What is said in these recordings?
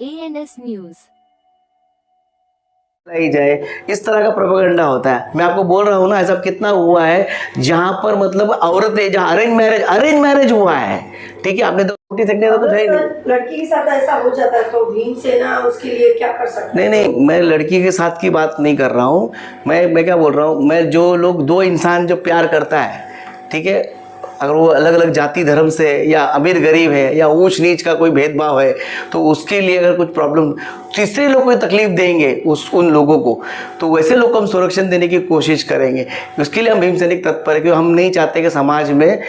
ANS news ही जाए, इस तरह का प्रोपेगेंडा होता है। मैं आपको बोल रहा हूँ ना, ऐसा कितना हुआ है जहाँ पर मतलब औरतें, जहाँ अरेंज मैरिज हुआ है, ठीक है, आपने तो रोटी सेकने तो कुछ है नहीं। लड़की के साथ ऐसा हो जाता है तो भीमसेना उसके लिए क्या कर सकता है? नहीं, मैं लड़की के साथ की बात नहीं कर रहा हूँ। मैं क्या बोल रहा हूँ, मैं जो लोग, दो इंसान जो प्यार करता है, ठीक है, अगर वो अलग अलग जाति धर्म से, या अमीर गरीब है, या ऊंच नीच का कोई भेदभाव है, तो उसके लिए अगर कुछ प्रॉब्लम, तीसरे लोग कोई तकलीफ देंगे उन लोगों को, तो वैसे लोग को हम संरक्षण देने की कोशिश करेंगे। उसके लिए हम भीम सैनिक तत्पर है, क्योंकि हम नहीं चाहते कि समाज में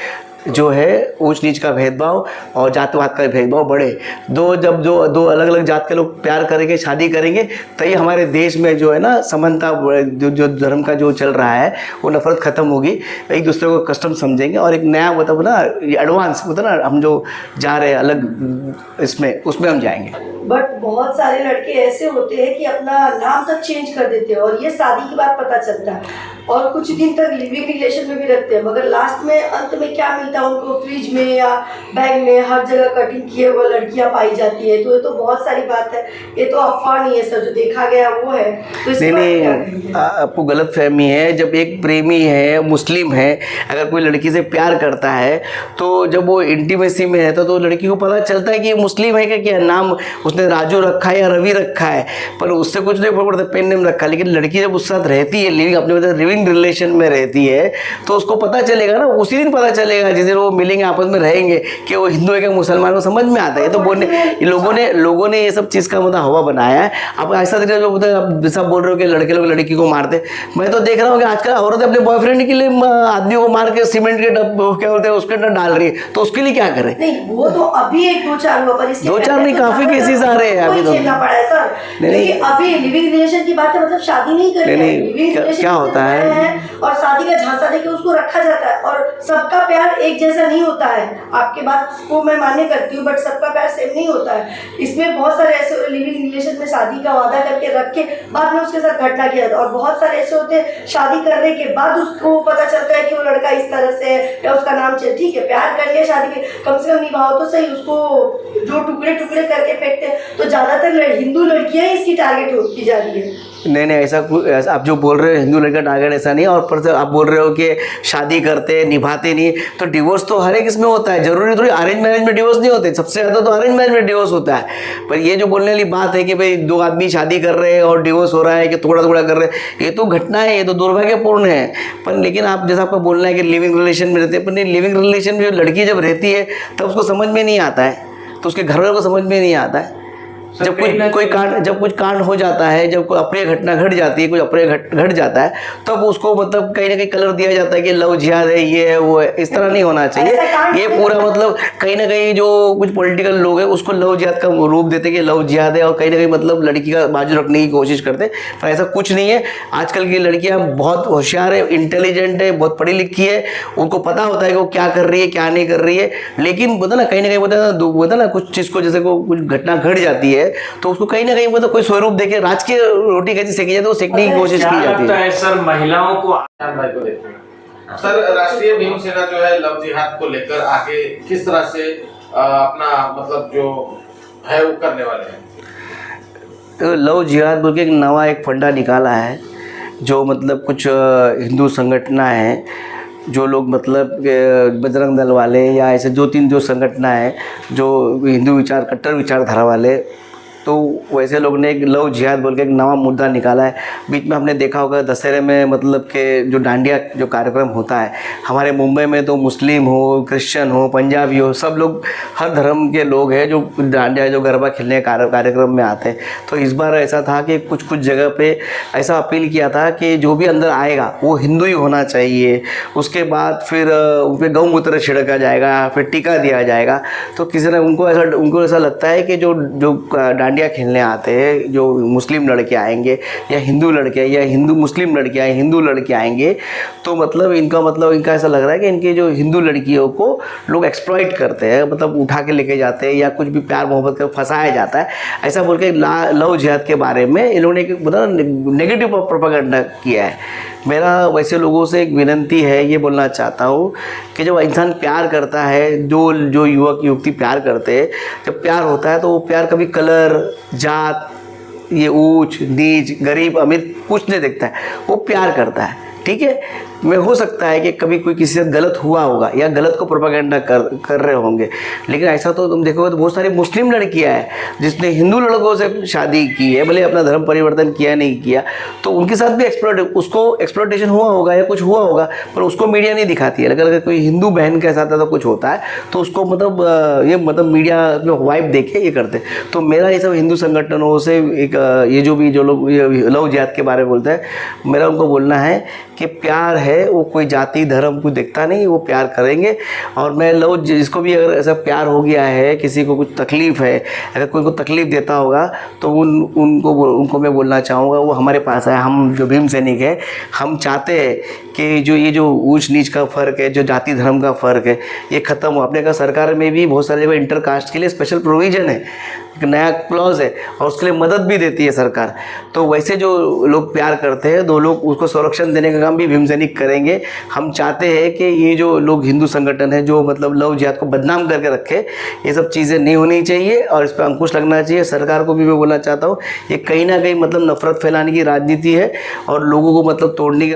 जो है ऊंच नीच का भेदभाव और जातिवाद का भेदभाव बढ़े। जब दो अलग अलग जात के लोग प्यार करेंगे, शादी करेंगे, तभी हमारे देश में जो है ना समानता, जो धर्म का जो चल रहा है वो नफरत खत्म होगी, एक दूसरे को कस्टम समझेंगे और एक नया मतलब ना एडवांस मतलब ना हम जो जा रहे हैं अलग उसमें हम जाएंगे। बट बहुत सारे लड़के ऐसे होते हैं कि अपना नाम तक चेंज कर देते हैं और ये शादी के बाद पता चलता है, और कुछ दिन तक लिविंग रिलेशन में भी रखते हैं, मगर लास्ट में अंत में क्या मिलता है उनको, फ्रिज में या बैग में हर जगह कटिंग किए हुए लड़कियां पाई जाती है। तो ये तो बहुत सारी बात है, ये तो अफवाह नहीं है सर, जो देखा गया वो है। तो नहीं, आपको गलत फहमी है। जब एक प्रेमी है, मुस्लिम है, अगर कोई लड़की से प्यार करता है, तो जब वो इंटीमेसी में रहता तो लड़की को पता चलता है कि ये मुस्लिम है क्या नाम उसने राजू रखा है या रवि रखा है, पर उससे कुछ नहीं पड़ता, पेन नेम रखा। लेकिन लड़की जब उसके साथ रहती है, लिविंग रिलेशन में रहती है, तो उसको पता चलेगा ना, उसी दिन पता चलेगा जिस दिन वो मिलेंगे, आपस में रहेंगे, कि वो हिंदू है क्या मुसलमान, को समझ में आता है। तो लोगों ने ये सब चीज़ का मतलब हवा बनाया है। अब ऐसा आप जैसा बोल रहे हो कि लड़के लोग लड़की को मारते, मैं तो देख रहा हूँ कि आजकल औरतें अपने बॉयफ्रेंड के लिए आदमियों को मार के सीमेंट के डब क्या बोलते हैं उसके अंदर डाल रही है, तो उसके लिए क्या करें? नहीं, वो तो अभी एक दो चार हुआ, पर इसके दो चार नहीं, काफी केसेस आ रहे हैं अभी तो। झेलना पड़ा है सर। लेकिन अभी लिविंग रिलेशन की बात है, मतलब शादी नहीं कर रहे हैं, लिविंग रिलेशन क्या होता है और शादी का झांसा देके उसको रखा जाता है, और सबका प्यार एक जैसा नहीं होता है। आपके बात को मैं मान्य करती हूँ, बट सबका प्यार सेम नहीं होता है। इसमें बहुत सारे ऐसे लिविंग रिलेशन में शादी का वादा करके रख के बाद में उसके साथ घटना किया जाता है, और बहुत सारे ऐसे होते हैं शादी करने के बाद उसको पता चलता है कि वो लड़का इस तरह से है या उसका नाम चल, ठीक है, प्यार कर लिया, शादी के कम से कम निभाओ तो सही, उसको जो टुकड़े टुकड़े करके फेंकते हैं। तो ज्यादातर हिंदू लड़कियां ही इसकी टारगेट की जा रही है। नहीं, ऐसा आप जो बोल रहे हो हिंदू लड़का टारगेट, ऐसा नहीं। और पर आप बोल रहे हो कि शादी करते निभाते नहीं, तो डिवोर्स तो हर एक इसमें होता है, जरूरी थोड़ी अरेंज मैरिज में डिवोर्स नहीं होते। सबसे ज़्यादा तो अरेंज मैरिज में डिवोर्स होता है। पर ये जो बोलने वाली बात है कि भाई दो आदमी शादी कर रहे हैं और डिवोर्स हो रहा है कि टुकड़ा टुकड़ा कर रहे हैं, ये तो घटना है, ये तो दुर्भाग्यपूर्ण है। पर लेकिन आप जैसा आपका बोलना है कि लिविंग रिलेशन में रहते हैं, पर नहीं, लिविंग रिलेशन में जो लड़की जब रहती है तब उसको समझ में नहीं आता है, तो उसके घर वालों को समझ में नहीं आता है। जब कुछ कांड हो जाता है, जब कोई अप्रिय घटना घट जाती है, कुछ अप्रिय घट जाता है, तब उसको मतलब कहीं ना कहीं कलर दिया जाता है कि लव जिहाद है, ये है वो है। इस तरह नहीं होना चाहिए। ये पूरा मतलब कहीं ना कहीं जो कुछ पॉलिटिकल लोग हैं उसको लव जिहाद का रूप देते हैं कि लव जिहाद है, और कहीं ना कहीं मतलब लड़की का बाजू रखने की कोशिश करते हैं। पर ऐसा कुछ नहीं है। आजकल की लड़कियां बहुत होशियार है, इंटेलिजेंट है, बहुत पढ़ी लिखी है, उनको पता होता है कि वो क्या कर रही है क्या नहीं कर रही है। लेकिन पता ना कहीं ना कुछ चीज़ को, जैसे कुछ घटना घट जाती है तो उसको कहीं ना कहीं मतलब कोई स्वरूप देके राज की रोटी कैसे सेकी जाती है, वो सेकने की कोशिश की जाती है। सर महिलाओं को देखते हैं सर, राष्ट्रीय भीम सेना जो है लव जिहाद को लेकर आगे किस तरह से अपना मतलब जो है वो करने वाले हैं? तो लव जिहाद बोल के एक नवा फंडा निकाला है, जो मतलब कुछ हिंदू संगठना है, जो लोग मतलब बजरंग दल वाले या ऐसे दो तीन जो संगठन है जो हिंदू विचार, कट्टर विचारधारा वाले, तो वैसे लोग ने एक लव जिहाद बोल के एक नवा मुद्दा निकाला है। बीच में हमने देखा होगा दशहरे में मतलब के जो डांडिया जो कार्यक्रम होता है, हमारे मुंबई में तो मुस्लिम हो, क्रिश्चियन हो, पंजाबी हो, सब लोग हर धर्म के लोग हैं जो डांडिया जो गरबा खेलने कार्यक्रम में आते हैं। तो इस बार ऐसा था कि कुछ जगह पे ऐसा अपील किया था कि जो भी अंदर आएगा वो हिंदू ही होना चाहिए। उसके बाद फिर उन पर गौमूत्र छिड़का जाएगा, फिर टीका दिया जाएगा। तो किसी ने उनको ऐसा लगता है कि जो डांडिया खेलने आते हैं जो मुस्लिम लड़के आएंगे या हिंदू लड़के या हिंदू मुस्लिम लड़के आए हिंदू लड़के आएंगे, तो मतलब इनका ऐसा लग रहा है कि इनके जो हिंदू लड़कियों को लोग एक्सप्लॉइट करते हैं, मतलब उठा के लेके जाते हैं या कुछ भी प्यार मोहब्बत कर फंसाया जाता है। ऐसा बोल के लव जिहाद के बारे में इन्होंने एक नेगेटिव प्रोपेगेंडा किया है। मेरा वैसे लोगों से एक विनती है, ये बोलना चाहता हूँ कि जब इंसान प्यार करता है, जो युवक युवती प्यार करते हैं, जब प्यार होता है तो वो प्यार कभी कलर जात, ये ऊंच नीच, गरीब अमीर कुछ नहीं देखता है, वो प्यार करता है। ठीक है, में हो सकता है कि कभी कोई किसी से गलत हुआ होगा या गलत को प्रोपेगेंडा कर रहे होंगे, लेकिन ऐसा तो तुम देखोगे तो बहुत सारी मुस्लिम लड़कियां हैं जिसने हिंदू लड़कों से शादी की है, भले अपना धर्म परिवर्तन किया नहीं किया, तो उनके साथ भी उसको एक्सप्लॉयटेशन हुआ होगा या कुछ हुआ होगा, पर उसको मीडिया नहीं दिखाती है। अगर कोई हिंदू बहन के साथ ऐसा कुछ होता है तो उसको मतलब मीडिया में वाइब देके ये करते। तो मेरा ये सब हिंदू संगठनों से एक ये जो लोग लव जिहाद के बारे में बोलते हैं, मेरा उनको बोलना है कि प्यार है वो कोई जाति धर्म कुछ देखता नहीं, वो प्यार करेंगे। और मैं जिसको भी अगर ऐसा प्यार हो गया है, किसी को कुछ तकलीफ़ है, अगर कोई को तकलीफ़ देता होगा तो उनको मैं बोलना चाहूँगा वो हमारे पास है। हम जो भीम सैनिक है, हम चाहते हैं कि ये जो ऊंच नीच का फ़र्क है, जो जाति धर्म का फ़र्क है, ये ख़त्म हो। अपने का सरकार में भी बहुत सारे जगह इंटरकास्ट के लिए स्पेशल प्रोविज़न है, एक नया क्लॉज है और उसके लिए मदद भी देती है सरकार। तो वैसे जो लोग प्यार करते हैं, दो लोग उसको संरक्षण देने का काम भी भीम सैनिक करेंगे। हम चाहते हैं कि ये जो लोग हिंदू संगठन है जो मतलब लव जिहाद को बदनाम करके रखे, ये सब चीज़ें नहीं होनी चाहिए और इस पर अंकुश लगना चाहिए। सरकार को भी मैं बोलना चाहता हूँ, ये कहीं ना कहीं मतलब नफरत फैलाने की राजनीति है और लोगों को मतलब तोड़ने की